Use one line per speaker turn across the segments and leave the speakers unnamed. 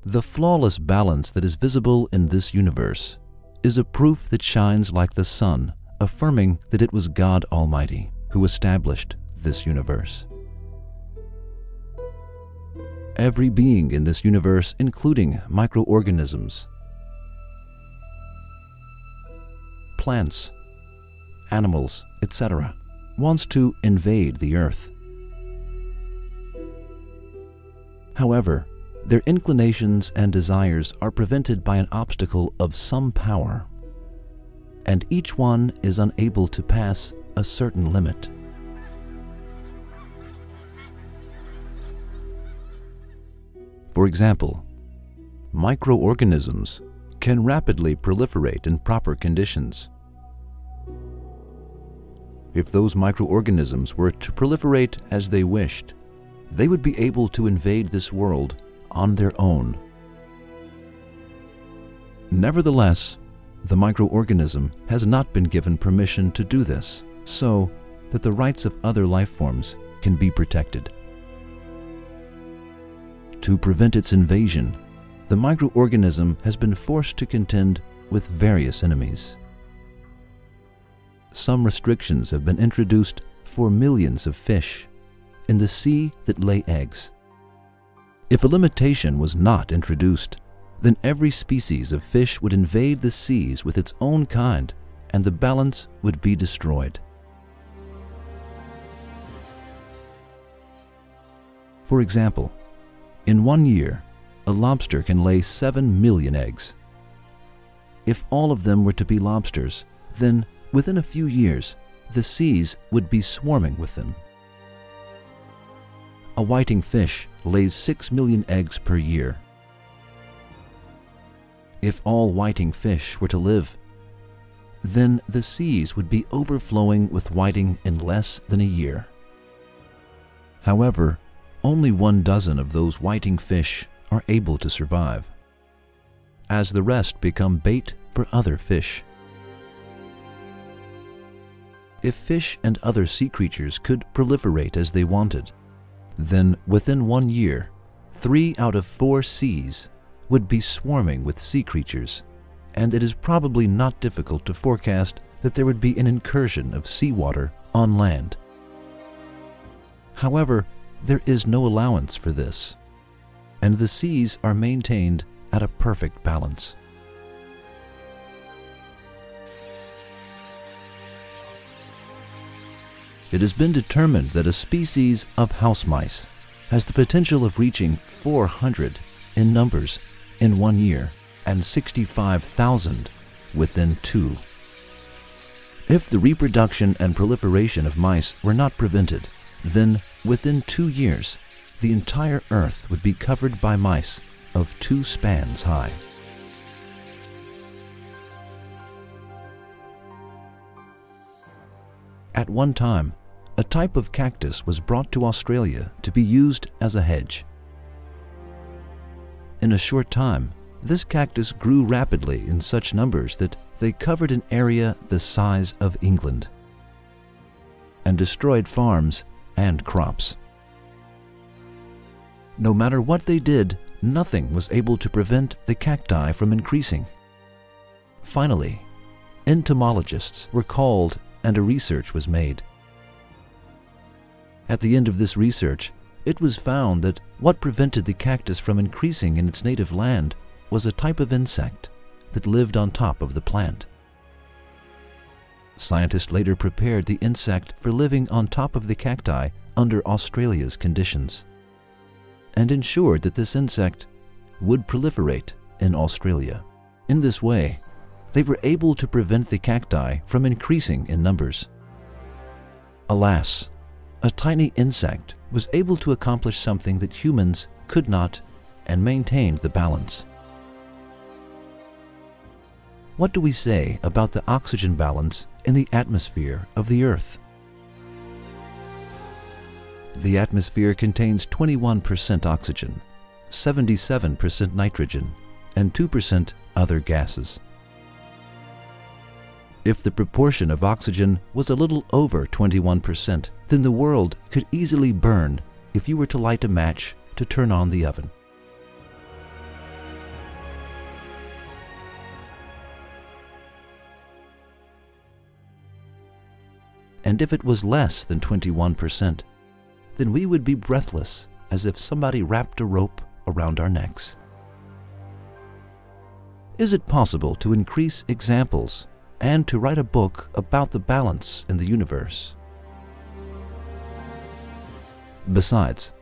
The flawless balance that is visible in this universe is a proof that shines like the sun, affirming that it was God Almighty who established this universe. Every being in this universe, including microorganisms, plants, animals, etc., wants to invade the earth. However, their inclinations and desires are prevented by an obstacle of some power, and each one is unable to pass a certain limit. For example, microorganisms can rapidly proliferate in proper conditions. If those microorganisms were to proliferate as they wished, they would be able to invade this world on their own. Nevertheless, the microorganism has not been given permission to do this, so that the rights of other life forms can be protected. To prevent its invasion, the microorganism has been forced to contend with various enemies. Some restrictions have been introduced for millions of fish in the sea that lay eggs. If a limitation was not introduced, then every species of fish would invade the seas with its own kind, and the balance would be destroyed. For example, in 1 year, a lobster can lay 7 million eggs. If all of them were to be lobsters, then within a few years, the seas would be swarming with them. A whiting fish lays 6 million eggs per year. If all whiting fish were to live, then the seas would be overflowing with whiting in less than a year. However, only 1 dozen of those whiting fish are able to survive, as the rest become bait for other fish. If fish and other sea creatures could proliferate as they wanted, then within 1 year, 3 out of 4 seas would be swarming with sea creatures, and it is probably not difficult to forecast that there would be an incursion of seawater on land. However, there is no allowance for this, and the seas are maintained at a perfect balance. It has been determined that a species of house mice has the potential of reaching 400 in numbers in 1 year and 65,000 within 2. If the reproduction and proliferation of mice were not prevented, then within 2 years, the entire Earth would be covered by mice of 2 spans high. At one time, a type of cactus was brought to Australia to be used as a hedge. In a short time, this cactus grew rapidly in such numbers that they covered an area the size of England and destroyed farms and crops. No matter what they did, nothing was able to prevent the cacti from increasing. Finally, entomologists were called and a research was made. At the end of this research, it was found that what prevented the cactus from increasing in its native land was a type of insect that lived on top of the plant. Scientists later prepared the insect for living on top of the cacti under Australia's conditions, and ensured that this insect would proliferate in Australia. In this way, they were able to prevent the cacti from increasing in numbers. Alas, a tiny insect was able to accomplish something that humans could not and maintained the balance. What do we say about the oxygen balance in the atmosphere of the Earth? The atmosphere contains 21% oxygen, 77% nitrogen, and 2% other gases. If the proportion of oxygen was a little over 21%, then the world could easily burn if you were to light a match to turn on the oven. and if it was less than 21%, then we would be breathless as if somebody wrapped a rope around our necks. Is it possible to increase examples and to write a book about the balance in the universe? Besides,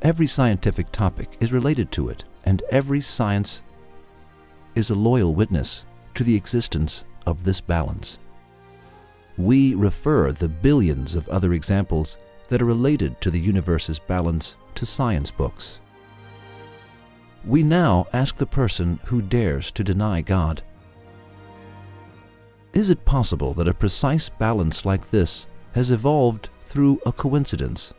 every scientific topic is related to it, and every science is a loyal witness to the existence of this balance. We refer the billions of other examples that are related to the universe's balance to science books. We now ask the person who dares to deny God, is it possible that a precise balance like this has evolved through a coincidence,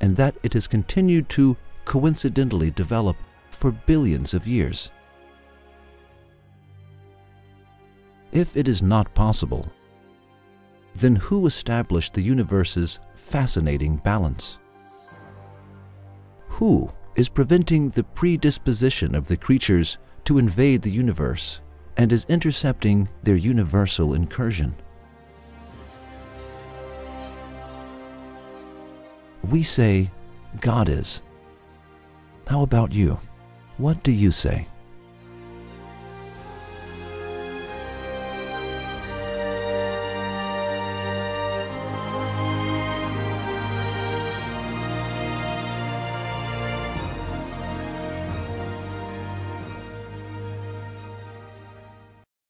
and that it has continued to coincidentally develop for billions of years? If it is not possible, then who established the universe's fascinating balance? Who is preventing the predisposition of the creatures to invade the universe and is intercepting their universal incursion? We say God is. How about you? What do you say?